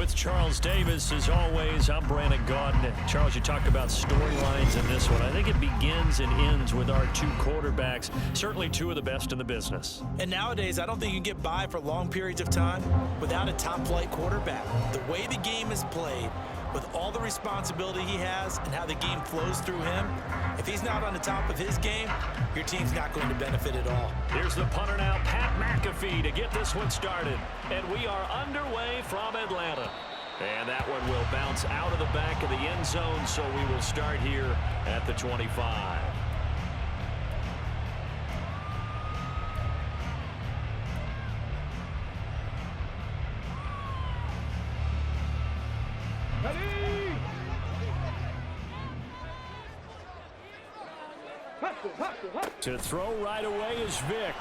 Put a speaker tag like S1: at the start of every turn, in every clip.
S1: with Charles Davis. As always, I'm Brandon Gaudin. Charles, you talked about storylines in this one. I think it begins and ends with our two quarterbacks, certainly two of the best in the business.
S2: And nowadays, I don't think you can get by for long periods of time without a top-flight quarterback. The way the game is played, with all the responsibility he has and how the game flows through him, if he's not on the top of his game, your team's not going to benefit at all.
S1: Here's the punter now, Pat McAfee, to get this one started. And we are underway from Atlanta. And that one will bounce out of the back of the end zone, so we will start here at the 25. To throw right away is Vic.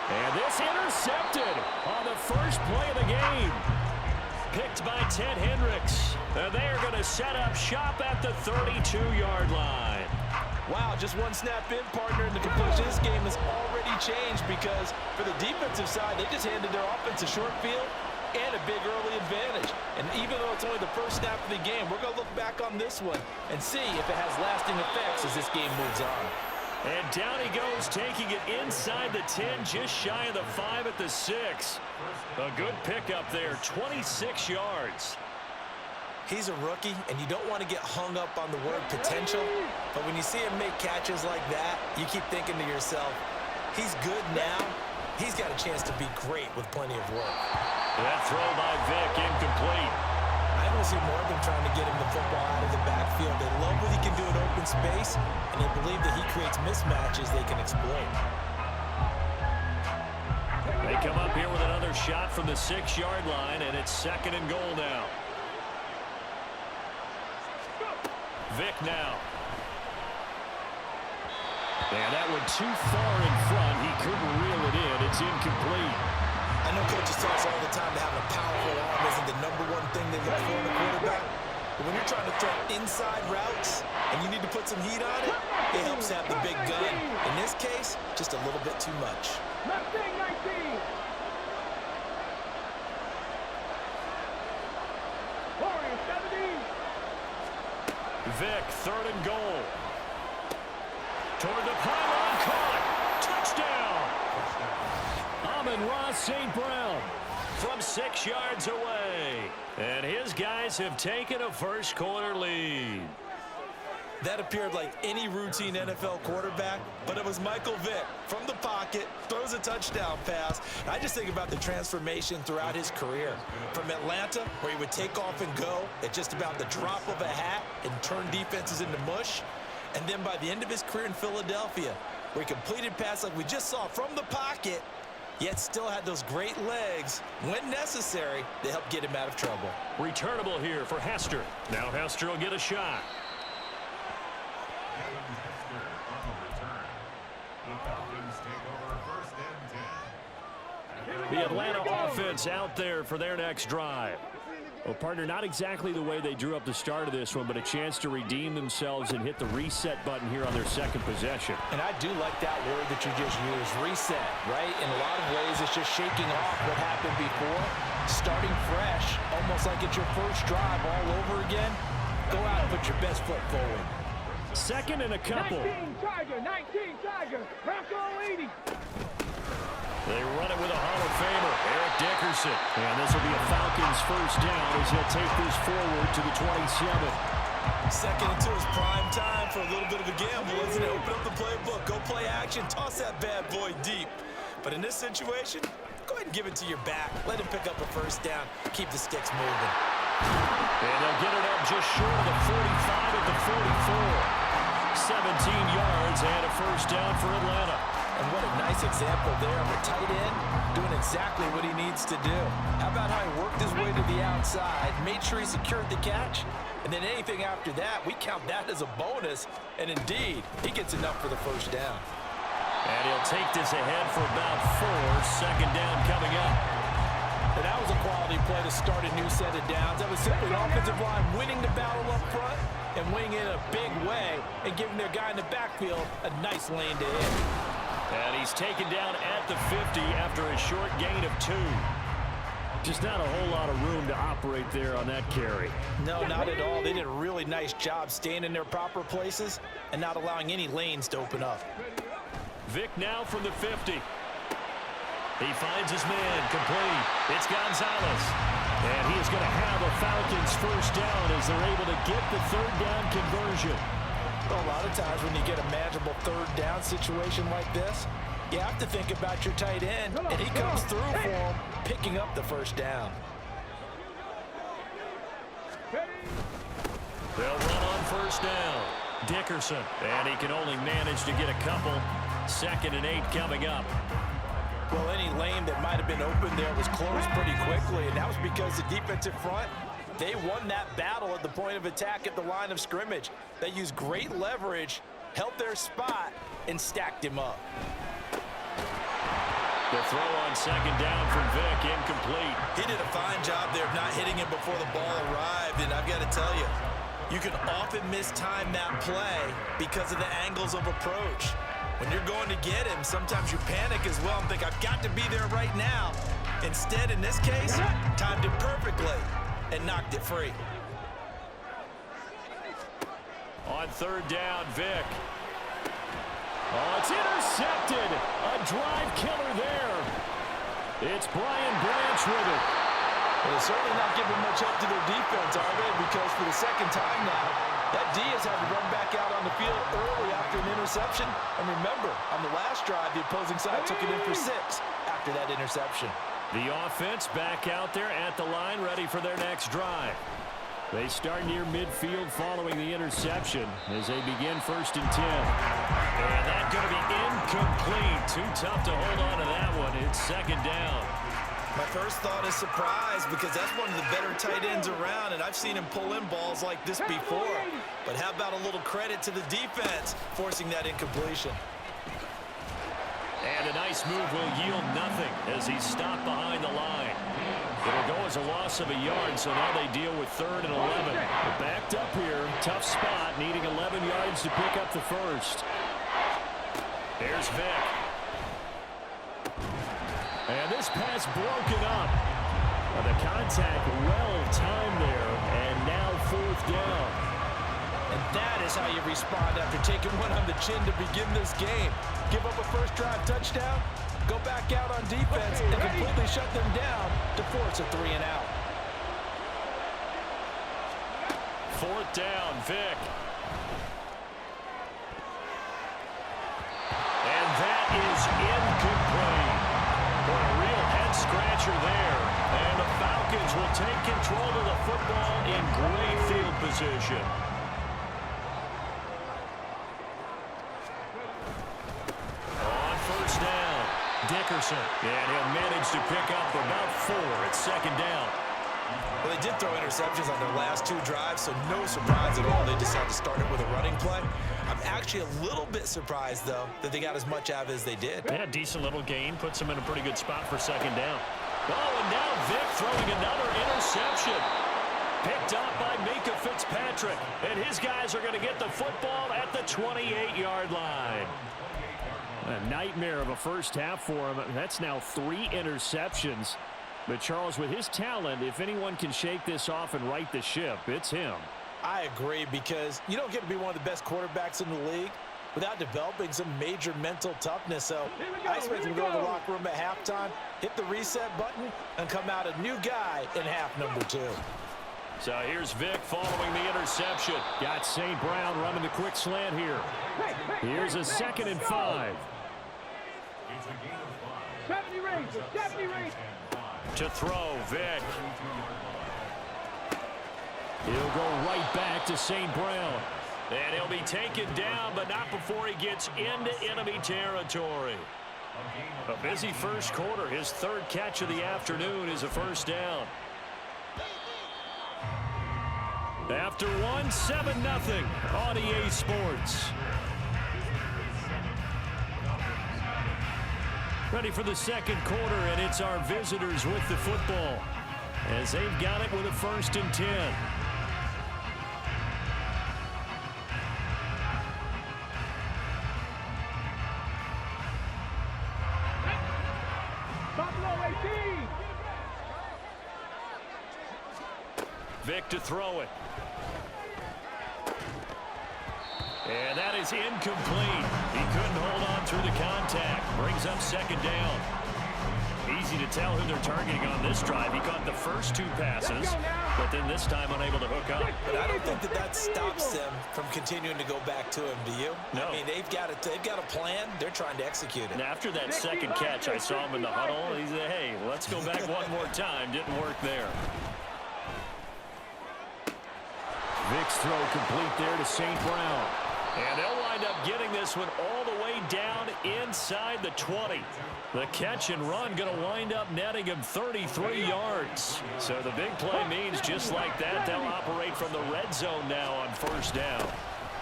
S1: And this intercepted on the first play of the game. Picked by Ted Hendricks. And they are going to set up shop at the 32-yard line.
S2: Wow, just one snap in, partner, and the completion of this game has already changed because for the defensive side, they just handed their offense a short field and a big early advantage. And even though it's only the first snap of the game, we're going to look back on this one and see if it has lasting effects as this game moves on.
S1: And down he goes, taking it inside the 10, just shy of the 5 at the 6. A good pickup there, 26 yards.
S2: He's a rookie, and you don't want to get hung up on the word potential, but when you see him make catches like that, you keep thinking to yourself, he's good now. He's got a chance to be great with plenty of work.
S1: That throw by Vic, incomplete.
S2: I don't see more of them trying to get him the football out of the backfield. They love what he can do in open space, and they believe that he creates mismatches they can exploit.
S1: They come up here with another shot from the 6-yard line, and it's 2nd and goal now. Vic now. And that one too far in front. He couldn't reel it in. It's incomplete.
S2: I know coaches tell us all the time that having a powerful arm isn't the #1 thing they look for in a quarterback. But when you're trying to throw inside routes and you need to put some heat on it, it helps have the big gun. In this case, just a little bit too much.
S1: Vic, 3rd and goal. Toward the pylon, caught. Touchdown. Amon-Ra St. Brown from 6 yards away. And his guys have taken a first-quarter lead.
S2: That appeared like any routine NFL quarterback, but it was Michael Vick from the pocket, throws a touchdown pass. I just think about the transformation throughout his career. From Atlanta, where he would take off and go at just about the drop of a hat and turn defenses into mush. And then by the end of his career in Philadelphia, where he completed passes like we just saw from the pocket, yet still had those great legs, when necessary, to help get him out of trouble.
S1: Returnable here for Hester. Now Hester will get a shot. The Atlanta offense out there for their next drive. Well, partner, not exactly the way they drew up the start of this one, but a chance to redeem themselves and hit the reset button here on their second possession.
S2: And I do like that word that you just used, reset, right? In a lot of ways, it's just shaking off what happened before, starting fresh, almost like it's your first drive all over again. Go out and put your best foot forward.
S1: 2nd and a couple.
S3: 19 Tiger, Bronco 80.
S1: They run it with a Hall of Famer, Eric Dickerson. And this will be a Falcons first down as he'll take this forward to the 27.
S2: 2nd and 2 is prime time for a little bit of a gamble, isn't it? Open up the playbook, go play action, toss that bad boy deep. But in this situation, go ahead and give it to your back. Let him pick up a first down. Keep the sticks moving.
S1: And they'll get it up just short of the 45 at the 44. 17 yards and a first down for Atlanta.
S2: And what a nice example there of a tight end doing exactly what he needs to do. How about how he worked his way to the outside, made sure he secured the catch, and then anything after that, we count that as a bonus. And indeed, he gets enough for the first down.
S1: And he'll take this ahead for about 4. 2nd down coming up.
S2: And that was a quality play to start a new set of downs. That was simply an offensive line winning the battle up front and winning in a big way and giving their guy in the backfield a nice lane to hit.
S1: And he's taken down at the 50 after a short gain of 2. Just not a whole lot of room to operate there on that carry.
S2: No, not at all. They did a really nice job staying in their proper places and not allowing any lanes to open up.
S1: Vic now from the 50. He finds his man, complete. It's Gonzalez. And he is going to have a Falcons first down as they're able to get the third down conversion.
S2: Well, a lot of times when you get a manageable third down situation like this, you have to think about your tight end, and he comes through for him, picking up the first down.
S1: They'll run on first down. Dickerson, and he can only manage to get a couple. 2nd and 8 coming up.
S2: Well, any lane that might have been open there was closed pretty quickly, and that was because the defensive front, they won that battle at the point of attack at the line of scrimmage. They used great leverage, held their spot, and stacked him up.
S1: The throw on 2nd down from Vic, incomplete.
S2: He did a fine job there of not hitting him before the ball arrived, and I've got to tell you, you can often mistime that play because of the angles of approach. When you're going to get him, sometimes you panic as well and think, I've got to be there right now. Instead, in this case, timed it perfectly and knocked it free.
S1: On 3rd down, Vic. Oh, it's intercepted. A drive killer there. It's Brian Branch with it.
S2: Well, they're certainly not giving much help to their defense, are they? Because for the second time now, that D has had to run back out on the field early after an interception. And remember, on the last drive, the opposing side took it in for 6 after that interception.
S1: The offense back out there at the line, ready for their next drive. They start near midfield following the interception as they begin 1st and 10. And that's going to be incomplete. Too tough to hold on to that one. It's 2nd down.
S2: My first thought is surprise because that's one of the better tight ends around, and I've seen him pull in balls like this before. But how about a little credit to the defense forcing that incompletion?
S1: And a nice move will yield nothing as he's stopped behind the line. It'll go as a loss of a yard, so now they deal with 3rd and 11. They're backed up here, tough spot, needing 11 yards to pick up the first. There's Vic. And this pass broken up. The contact well timed there, and now 4th down.
S2: And that is how you respond after taking one on the chin to begin this game. Give up a first drive touchdown, go back out on defense, and completely shut them down to force a 3 and out.
S1: 4th down, Vic. And that is incomplete. Boy, a real head-scratcher there. And the Falcons will take control of the football in great field position. On 1st down, Dickerson. And he'll manage to pick up about 4 at 2nd down.
S2: Well, they did throw interceptions on their last 2 drives, so no surprise at all they decided to start it with a running play. I'm actually a little bit surprised, though, that they got as much out of it as they did.
S1: Yeah, decent little gain. Puts them in a pretty good spot for 2nd down. Oh, and now Vic throwing another interception. Picked up by Mika Fitzpatrick. And his guys are going to get the football at the 28-yard line. A nightmare of a first half for him. That's now 3 interceptions. But Charles, with his talent, if anyone can shake this off and right the ship, it's him.
S2: I agree, because you don't get to be one of the best quarterbacks in the league without developing some major mental toughness. So I expect him to go to the locker room at halftime, hit the reset button, and come out a new guy in half number 2.
S1: So here's Vic following the interception. Got St. Brown running the quick slant here. Here's a 2nd and 5. To throw, Vic. He'll go right back to St. Brown. And he'll be taken down, but not before he gets into enemy territory. A busy first quarter. His 3rd catch of the afternoon is a first down. After 1, 7-0 on EA Sports. Ready for the 2nd quarter, and it's our visitors with the football as they've got it with a 1st and 10.
S3: Buffalo 18.
S1: Vic to throw it. And that is incomplete. He couldn't hold on through the contact. Brings up second down. Easy to tell who they're targeting on this drive. He caught the first 2 passes, but then this time unable to hook up.
S2: But I don't think that stops them from continuing to go back to him, do you?
S1: No.
S2: I mean, they've got a plan. They're trying to execute it.
S1: And after that second catch, I saw him in the huddle. He said, hey, let's go back one more time. Didn't work there. Vic's throw complete there to St. Brown. And they'll wind up getting this one all the way down inside the 20. The catch and run going to wind up netting him 33 yards. So the big play means just like that, they'll operate from the red zone now on first down.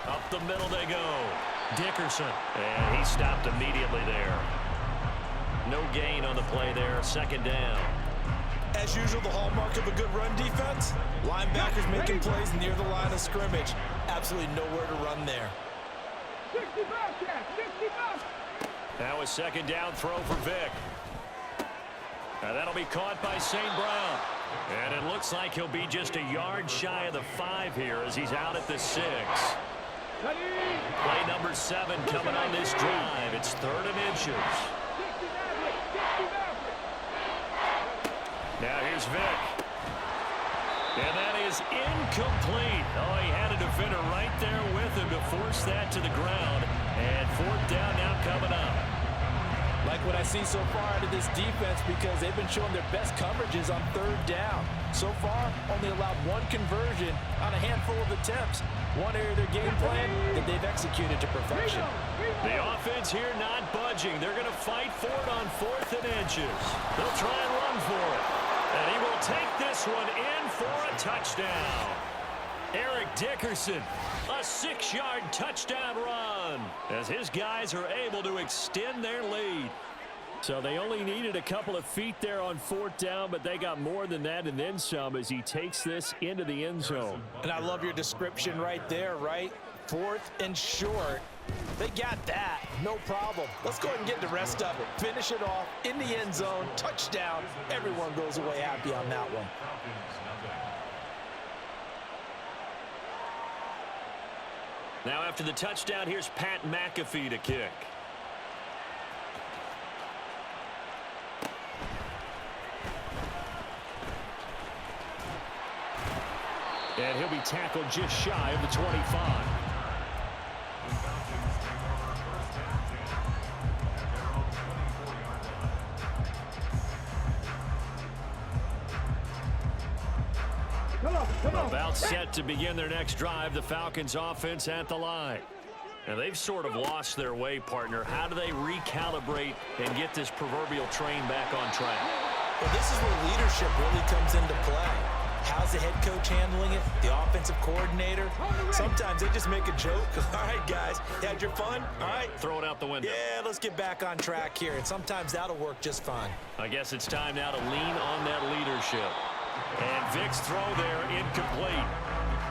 S1: Up the middle they go. Dickerson. And he stopped immediately there. No gain on the play there. Second down.
S2: As usual, the hallmark of a good run defense, linebackers making plays near the line of scrimmage. Absolutely nowhere to run there.
S3: 60 Bobcats, 60 Bobcats.
S1: Now a second down throw for Vic. Now that'll be caught by St. Brown. And it looks like he'll be just a yard shy of the 5 here as he's out at the 6. Play number 7 coming on this drive. It's 3rd and inches. Now here's Vic. And that is incomplete. Oh, he had a defender right there with him to force that to the ground. And 4th down now coming up.
S4: Like what I see so far out of this defense because they've been showing their best coverages on 3rd down. So far, only allowed 1 conversion on a handful of attempts. One area of their game plan that they've executed to perfection.
S1: The offense here not budging. They're going to fight for it on 4th and inches. They'll try and run for it. And he will take this one in for a touchdown. Eric Dickerson, a 6-yard touchdown run as his guys are able to extend their lead. So they only needed a couple of feet there on 4th down, but they got more than that and then some as he takes this into the end zone.
S2: And I love your description right there, right? 4th and short. They got that. No problem. Let's go ahead and get the rest of it. Finish it off in the end zone. Touchdown. Everyone goes away happy on that one.
S1: Now after the touchdown, here's Pat McAfee to kick. And he'll be tackled just shy of the 25. About set to begin their next drive, the Falcons offense at the line. And they've sort of lost their way, partner. How do they recalibrate and get this proverbial train back on track?
S2: Well, this is where leadership really comes into play. How's the head coach handling it? The offensive coordinator? Sometimes they just make a joke. All right, guys, you had your fun? All right.
S1: Throw it out the window.
S2: Yeah, let's get back on track here. And sometimes that'll work just fine.
S1: I guess it's time now to lean on that leadership. And Vic's throw there incomplete.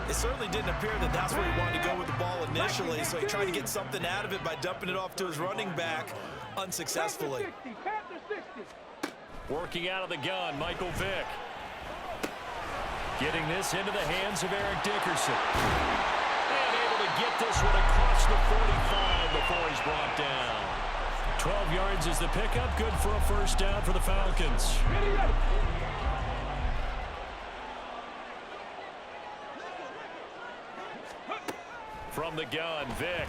S2: It certainly didn't appear that that's where he wanted to go with the ball initially, so he tried to get something out of it by dumping it off to his running back unsuccessfully.
S1: Working out of the gun, Michael Vick. Getting this into the hands of Eric Dickerson. And able to get this one across the 45 before he's brought down. 12 yards is the pickup. Good for a first down for the Falcons. From the gun, Vick.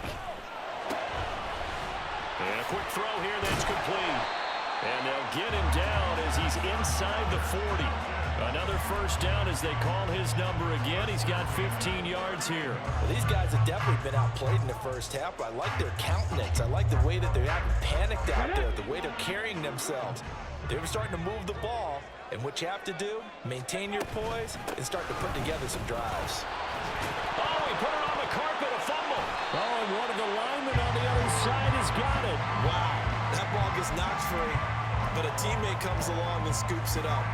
S1: And a quick throw here that's complete. And they'll get him down as he's inside the 40. Another first down as they call his number again. He's got 15 yards here.
S2: Well, these guys have definitely been outplayed in the first half. I like their countenance. I like the way that they're having panicked out there, the way they're carrying themselves. They're starting to move the ball. And what you have to do, maintain your poise and start to put together some drives.
S1: Oh, he put it on the carpet, a fumble. Oh, and one of the linemen on the other side has got it.
S2: Wow, that ball gets knocked free, but a teammate comes along and scoops it up.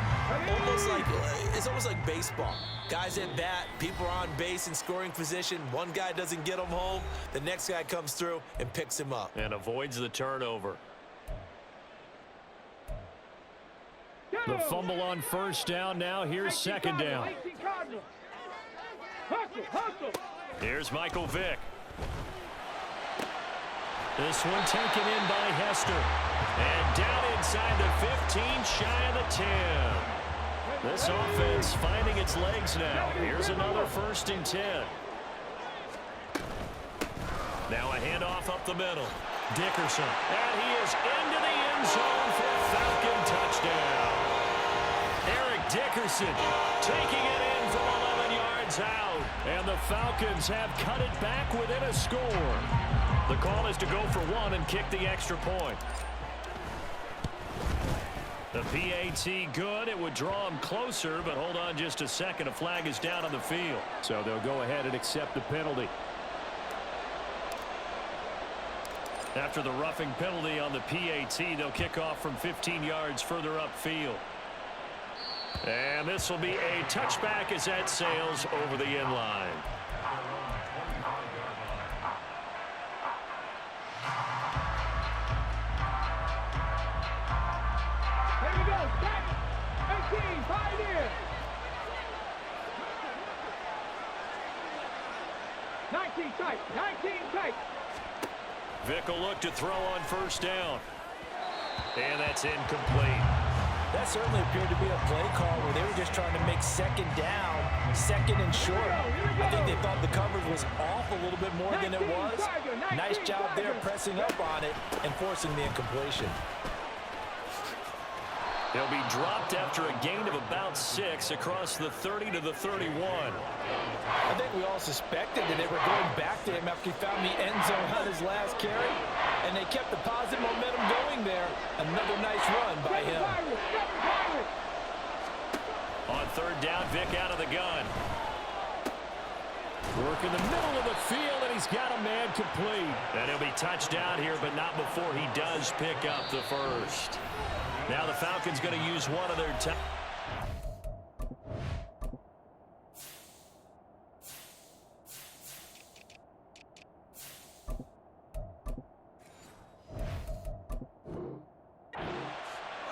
S2: It's almost like baseball. Guys at bat, people are on base in scoring position. One guy doesn't get him home. The next guy comes through and picks him up.
S1: And avoids the turnover. The fumble on first down. Now here's second down.
S3: Hustle, hustle.
S1: Here's Michael Vick. This one taken in by Hester. And down inside the 15, shy of the 10. This offense finding its legs now. Here's another 1st and 10. Now a handoff up the middle. Dickerson. And he is into the end zone for a Falcon touchdown. Eric Dickerson taking it in from 11 yards out. And the Falcons have cut it back within a score. The call is to go for 1 and kick the extra point. The PAT good. It would draw him closer, but hold on just a second. A flag is down on the field. So they'll go ahead and accept the penalty. After the roughing penalty on the PAT, they'll kick off from 15 yards further upfield. And this will be a touchback as that sails over the end line.
S3: Here we go. Back. 18. Pioneer. 19 tight. 19 tight.
S1: Vick will look to throw on 1st down. And that's incomplete.
S4: That certainly appeared to be a play call where they were just trying to make 2nd down, 2nd and short. I think they thought the coverage was off a little bit more than it was. Nice job there pressing up on it and forcing the incompletion.
S1: He'll be dropped after a gain of about 6 across the 30 to the 31.
S4: I think we all suspected that they were going back to him after he found the end zone on his last carry, and they kept the positive momentum going there. Another nice run by him.
S1: On 3rd down, Vick out of the gun. Work in the middle of the field, and he's got a man complete. And he'll be touched down here, but not before he does pick up the 1st. Now the Falcons going to use one of their time.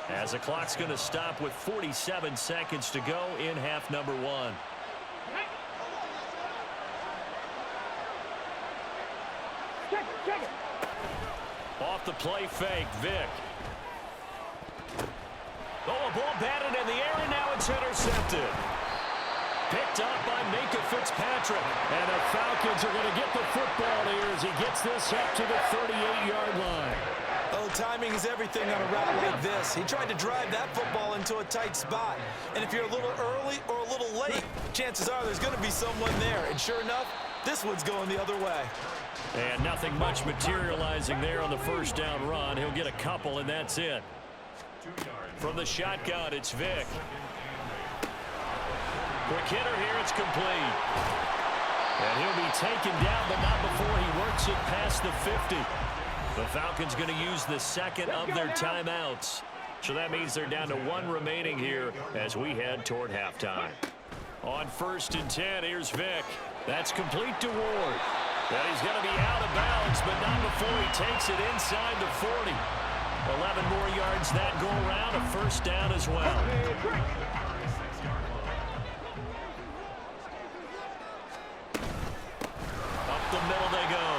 S1: As the clock's going to stop with 47 seconds to go in half number 1.
S3: Check it.
S1: Off the play fake, Vick. Oh, a ball batted in the air, and now it's intercepted. Picked up by Minka Fitzpatrick. And the Falcons are going to get the football here as he gets this up to the 38-yard line.
S2: Oh, timing is everything on a route like this. He tried to drive that football into a tight spot. And if you're a little early or a little late, chances are there's going to be someone there. And sure enough, this one's going the other way.
S1: And nothing much materializing there on the 1st down run. He'll get a couple, and that's it. From the shotgun, it's Vick. Quick hitter here, it's complete. And he'll be taken down, but not before he works it past the 50. The Falcons going to use the 2nd of their timeouts. So that means they're down to 1 remaining here as we head toward halftime. On 1st and 10, here's Vick. That's complete to Ward. And he's going to be out of bounds, but not before he takes it inside the 40. 11 more yards that go around, a 1st down as well. Up the middle they go.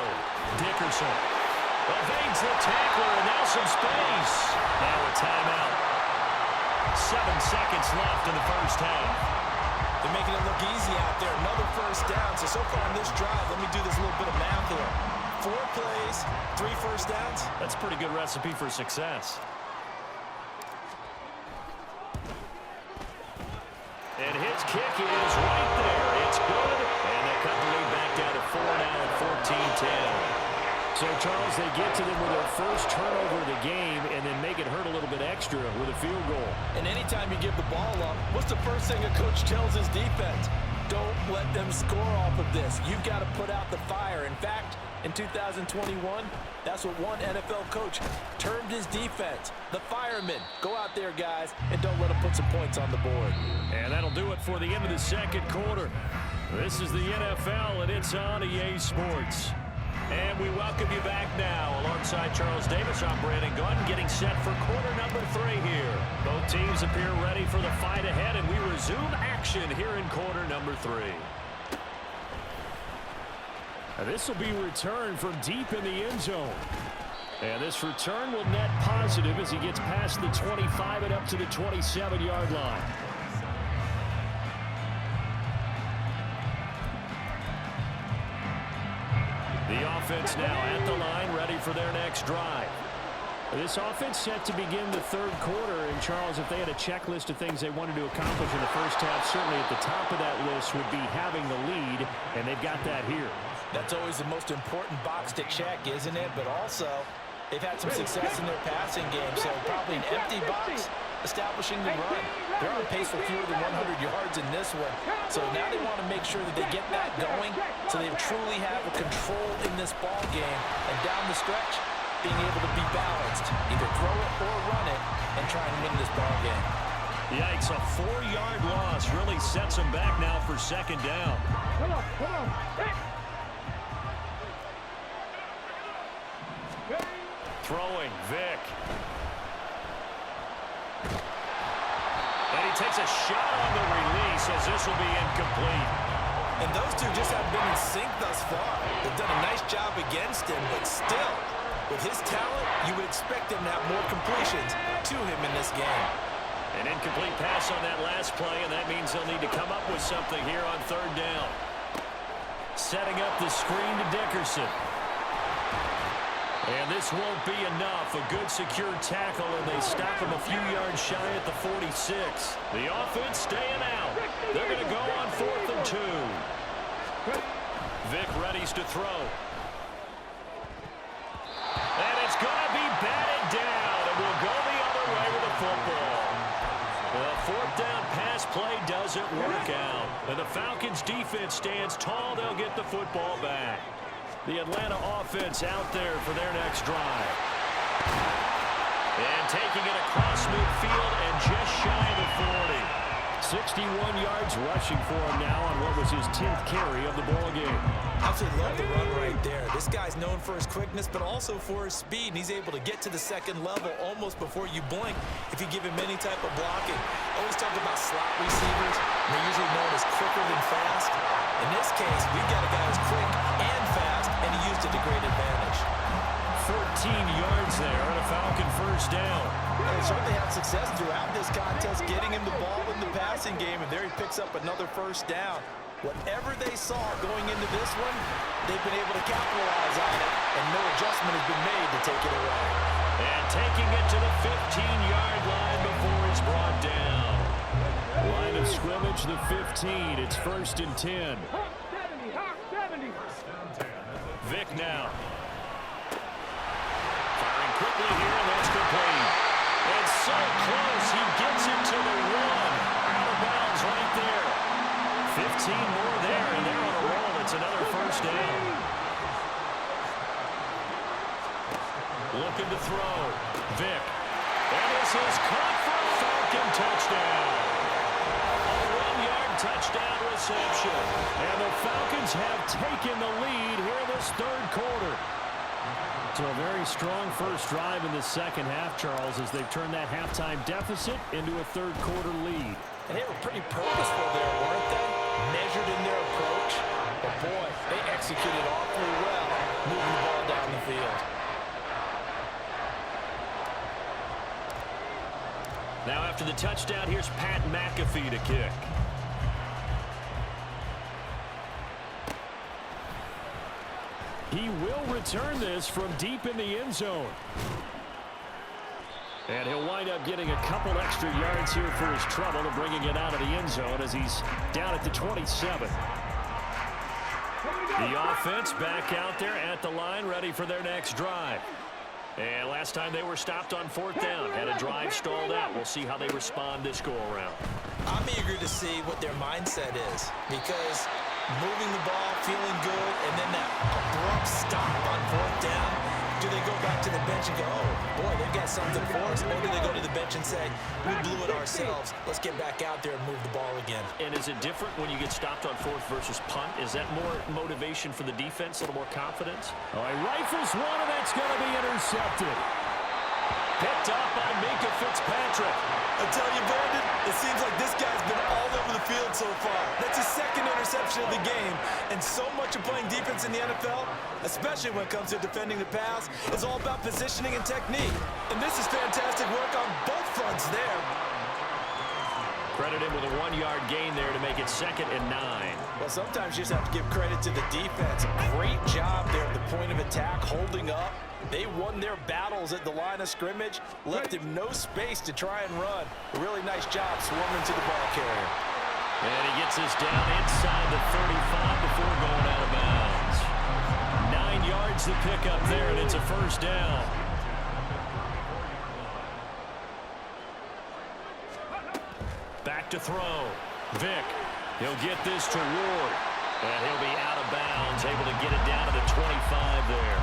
S1: Dickerson evades the tackler, and now some space. Now a timeout. 7 seconds left in the 1st half.
S2: They're making it look easy out there. Another 1st down. So far in this drive, let me do this little bit of math here. 4 plays, 3 1st downs.
S1: That's a pretty good recipe for success. And his kick is right there. It's good. And they cut the lead back down to 4 now at 14-10. So, Charles, they get to them with their 1st turnover of the game and then make it hurt a little bit extra with a field goal.
S4: And anytime you give the ball up, what's the first thing a coach tells his defense? Don't let them score off of this. You've got to put out the fire. In fact, in 2021, that's what one NFL coach termed his defense. The firemen. Go out there, guys, and don't let them put some points on the board.
S1: And that'll do it for the end of the 2nd quarter. This is the NFL, and it's on EA Sports. And we welcome you back now. Alongside Charles Davis, I'm Brandon Gunn, getting set for quarter number 3 here. Both teams appear ready for the fight ahead, and we resume action here in quarter number 3. And this will be returned from deep in the end zone. And this return will net positive as he gets past the 25 and up to the 27-yard line. The offense now at the line, ready for their next drive. This offense set to begin the third quarter. And, Charles, if they had a checklist of things they wanted to accomplish in the first half, certainly at the top of that list would be having the lead, and they've got that here.
S4: That's always the most important box to check, isn't it? But also, they've had some success in their passing game, so probably an empty box establishing the run. They're on pace for fewer than 100 yards in this one. So now they want to make sure that they get that going so they truly have a control in this ball game. And down the stretch, being able to be balanced, either throw it or run it, and try and win this ball game.
S1: Yikes, a 4-yard loss really sets them back now for second down.
S3: Come on.
S1: Throwing, Vic. And he takes a shot on the release as this will be incomplete.
S2: And those two just haven't been in sync thus far. They've done a nice job against him, but still, with his talent, you would expect him to have more completions to him in this game.
S1: An incomplete pass on that last play, and that means they'll need to come up with something here on third down. Setting up the screen to Dickerson. And this won't be enough. A good secure tackle, and they stop him a few yards shy at the 46. The offense staying out. They're going to go on 4th and 2. Vic readies to throw. And it's going to be batted down, and we'll go the other way with the football. The 4th down pass play doesn't work out. And the Falcons defense stands tall. They'll get the football back. The Atlanta offense out there for their next drive. And taking it across midfield and just shy of the 40. 61 yards rushing for him now on what was his 10th carry of the ball game.
S2: Absolutely love the run right there. This guy's known for his quickness, but also for his speed. And he's able to get to the second level almost before you blink if you give him any type of blocking. Always talk about slot receivers. They're usually known as quicker than fast. In this case, we've got a guy who's quick and fast, and he used it to great advantage.
S1: 14 yards there and a Falcon first down.
S2: They certainly had success throughout this contest, getting him the ball in the passing game, and there he picks up another first down. Whatever they saw going into this one, they've been able to capitalize on it, and no adjustment has been made to take it away.
S1: And taking it to the 15-yard line before it's brought down. Line of scrimmage, the 15. It's 1st and 10.
S3: Hawk 70.
S1: Vic now. Firing quickly here, and that's complete. And so close, he gets it to the 1. Out of bounds right there. 15 more there, and they're on a roll. It's another first down. Looking to throw. Vic. And this is caught for a Falcon touchdown. A 1-yard touchdown reception. And the Falcons have taken the lead here in this third quarter. So a very strong first drive in the second half, Charles, as they've turned that halftime deficit into a third quarter lead.
S2: And they were pretty purposeful there, weren't they? Measured in their approach. But boy, they executed awfully well, moving the ball down the field.
S1: Now after the touchdown, here's Pat McAfee to kick. He will return this from deep in the end zone. And he'll wind up getting a couple extra yards here for his trouble and bringing it out of the end zone as he's down at the 27. The offense back out there at the line, ready for their next drive. And last time they were stopped on 4th down, had a drive stalled out. We'll see how they respond this go-around.
S2: I'm eager to see what their mindset is, because moving the ball, feeling good, and then that abrupt stop on 4th down, do they go back to the bench and go, oh, boy, they've got something for us, or do they go to the bench and say, we blew it ourselves, let's get back out there and move the ball again?
S1: And is it different when you get stopped on 4th versus punt? Is that more motivation for the defense, a little more confidence? Oh, he rifles one, and that's going to be intercepted. Picked off by Minka Fitzpatrick.
S2: I tell you, Brandon, it seems like this guy's been all over the field so far. That's his second interception of the game, and so much of playing defense in the NFL, especially when it comes to defending the pass, is all about positioning and technique. And this is fantastic work on both fronts there.
S1: Credit him with a 1-yard gain there to make it 2nd and 9.
S4: Well, sometimes you just have to give credit to the defense. Great job there at the point of attack, holding up. They won their battles at the line of scrimmage, left him no space to try and run. A really nice job swarming to the ball carrier.
S1: And he gets us down inside the 35 before going out of bounds. 9 yards to pick up there, and it's a first down. Back to throw. Vick. He'll get this to Ward. And he'll be out of bounds, able to get it down to the 25 there.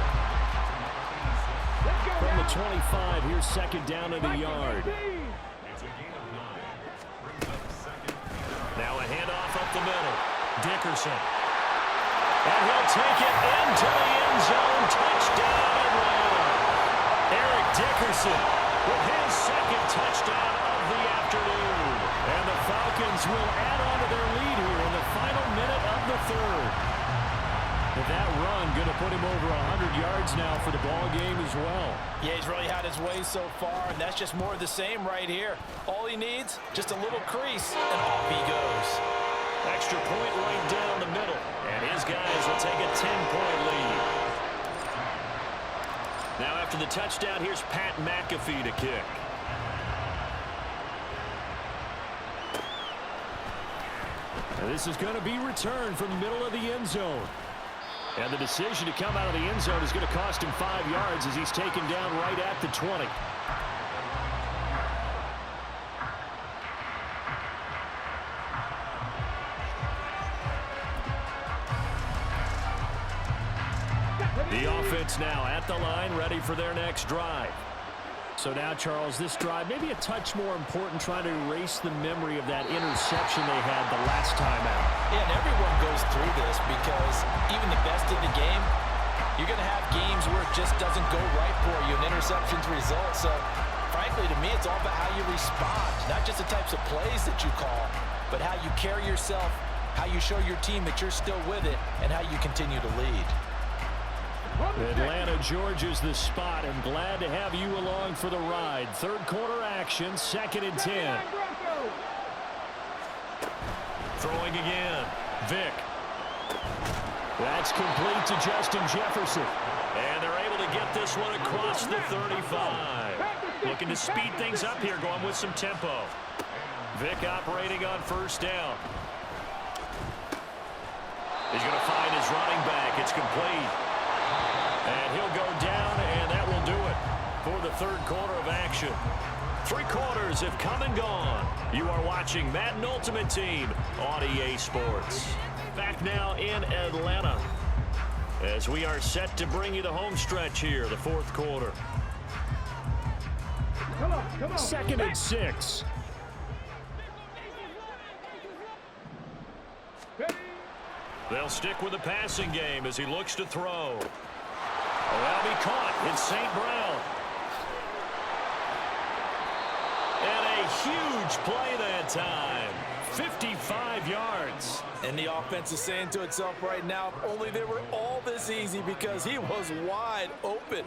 S1: From the 25, here's 2nd down to the yard. Now a handoff up the middle. Dickerson. And he'll take it into the end zone. Touchdown, Atlanta. Eric Dickerson with his 2nd touchdown of the afternoon. And the Falcons will add on to their lead here in the final minute of the 3rd. With that run, going to put him over 100 yards now for the ball game as well.
S4: Yeah, he's really had his way so far, and that's just more of the same right here. All he needs, just a little crease, and off he goes.
S1: Extra point right down the middle, and his guys will take a 10-point lead. Now after the touchdown, here's Pat McAfee to kick. And this is going to be returned from the middle of the end zone. And the decision to come out of the end zone is going to cost him 5 yards as he's taken down right at the 20. The offense now at the line, ready for their next drive. So now, Charles, this drive maybe a touch more important, trying to erase the memory of that interception they had the last time out.
S4: Yeah, and everyone goes through this because even the best in the game, you're going to have games where it just doesn't go right for you, and interceptions result. So, frankly, to me, it's all about how you respond, not just the types of plays that you call, but how you carry yourself, how you show your team that you're still with it, and how you continue to lead.
S1: Atlanta, Georgia's the spot. I'm glad to have you along for the ride. 3rd quarter action, 2nd and 10. Throwing again. Vick. That's complete to Justin Jefferson. And they're able to get this one across the 35. Looking to speed things up here, going with some tempo. Vick operating on 1st down. He's going to find his running back. It's complete. And he'll go down, and that will do it for the 3rd quarter of action. 3 quarters have come and gone. You are watching Madden Ultimate Team on EA Sports. Back now in Atlanta as we are set to bring you the home stretch here, the 4th quarter. 2nd and 6. They'll stick with the passing game as he looks to throw. That'll be caught. It's St. Brown. And a huge play that time. 55 yards.
S4: And the offense is saying to itself right now, if only they were all this easy, because he was wide open.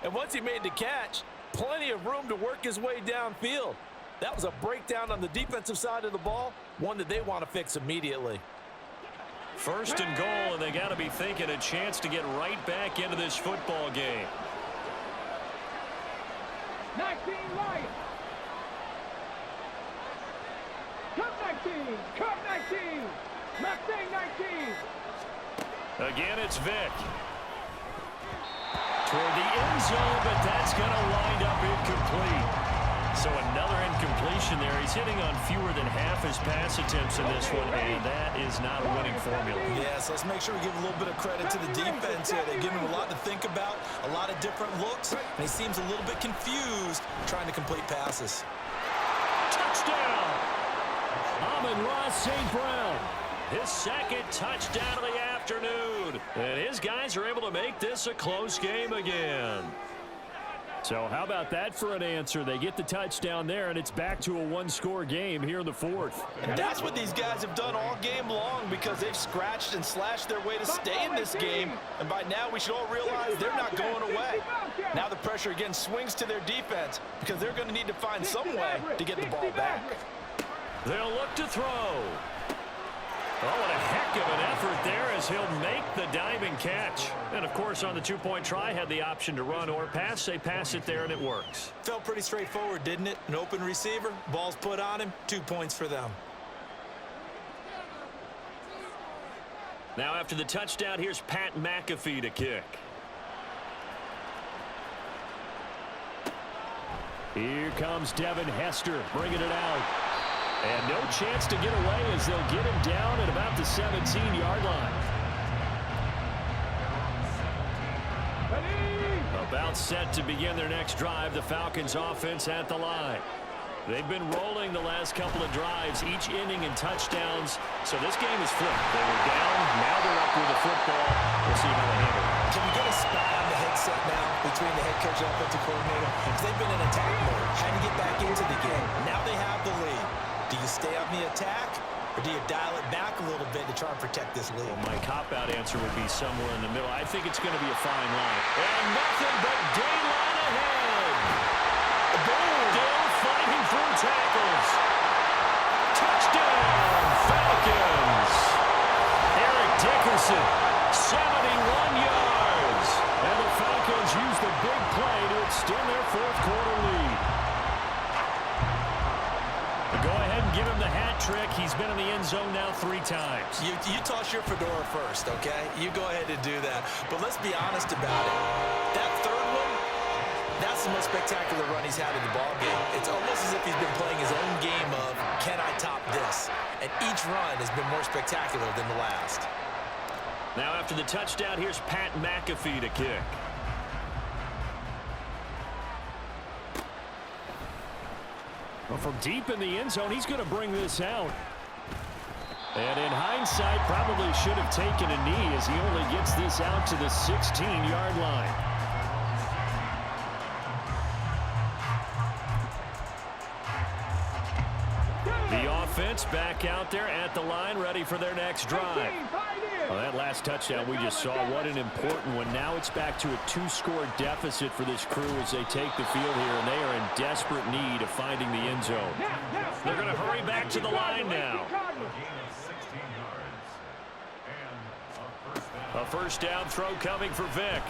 S4: And once he made the catch, plenty of room to work his way downfield. That was a breakdown on the defensive side of the ball, one that they want to fix immediately.
S1: 1st and goal, and they got to be thinking a chance to get right back into this football game.
S3: 19 Lions. Come 19. Come 19. Mustang 19.
S1: Again, it's Vick. Toward the end zone, but that's going to wind up incomplete. So another incompletion there. He's hitting on fewer than half his pass attempts in this one, and that is not a winning formula.
S2: Yes, let's make sure we give a little bit of credit to the defense here. They've given him a lot to think about, a lot of different looks, and he seems a little bit confused trying to complete passes.
S1: Touchdown! Amon-Ra St. Brown. His 2nd touchdown of the afternoon. And his guys are able to make this a close game again. So how about that for an answer? They get the touchdown there, and it's back to a one-score game here in the fourth.
S2: And that's what these guys have done all game long because they've scratched and slashed their way to stay in this game. And by now, we should all realize they're not going away. Now the pressure again swings to their defense because they're going to need to find some way to get the ball back.
S1: They'll look to throw. Oh, what a heck of an effort there as he'll make the diving catch. And, of course, on the two-point try, had the option to run or pass. They pass it there, and it works.
S2: Felt pretty straightforward, didn't it? An open receiver, ball's put on him, 2 points for them.
S1: Now, after the touchdown, here's Pat McAfee to kick. Here comes Devin Hester bringing it out. And no chance to get away as they'll get him down at about the 17-yard line. About set to begin their next drive, the Falcons offense at the line. They've been rolling the last couple of drives, each inning in touchdowns. So this game is flipped. They were down, now they're up with the football. We'll see how they handle it.
S2: Can we get a spot on the headset now between the head coach and offensive coordinator? Because they've been in attack mode, trying to get back into the game. Now they have the lead. Do you stay on the attack, or do you dial it back a little bit to try and protect this lead?
S1: Well, my cop-out answer would be somewhere in the middle. I think it's going to be a fine line. And nothing but daylight ahead. Still fighting through tackles. Touchdown, Falcons. Eric Dickerson, 71 yards. And the Falcons use the big play to extend their fourth-quarter lead. Go ahead and give him the hat trick. He's been in the end zone now 3 times.
S2: You toss your fedora first, okay? You go ahead and do that. But let's be honest about it. That third one, that's the most spectacular run he's had in the ballgame. It's almost as if he's been playing his own game of, can I top this? And each run has been more spectacular than the last.
S1: Now after the touchdown, here's Pat McAfee to kick. Well, from deep in the end zone, he's going to bring this out. And in hindsight, probably should have taken a knee as he only gets this out to the 16-yard line. The offense back out there at the line, ready for their next drive. Well, that last touchdown we just saw, what an important one. Now it's back to a 2-score deficit for this crew as they take the field here, and they are in desperate need of finding the end zone. They're going to hurry back to the line now. A first down throw coming for Vick.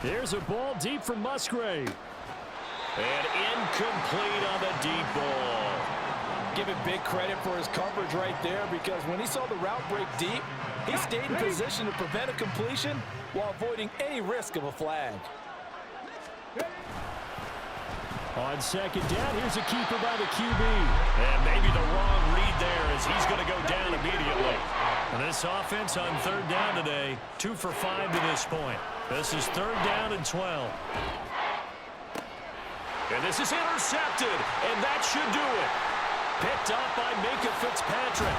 S1: Here's a ball deep from Musgrave. And incomplete on the deep ball.
S4: Give him big credit for his coverage right there because when he saw the route break deep, he stayed in position to prevent a completion while avoiding any risk of a flag.
S1: On second down, here's a keeper by the QB. And maybe the wrong read there as he's going to go down immediately. And this offense on third down today, 2 for 5 to this point. This is third down and 12. And this is intercepted, and that should do it. Picked up by Minkah Fitzpatrick.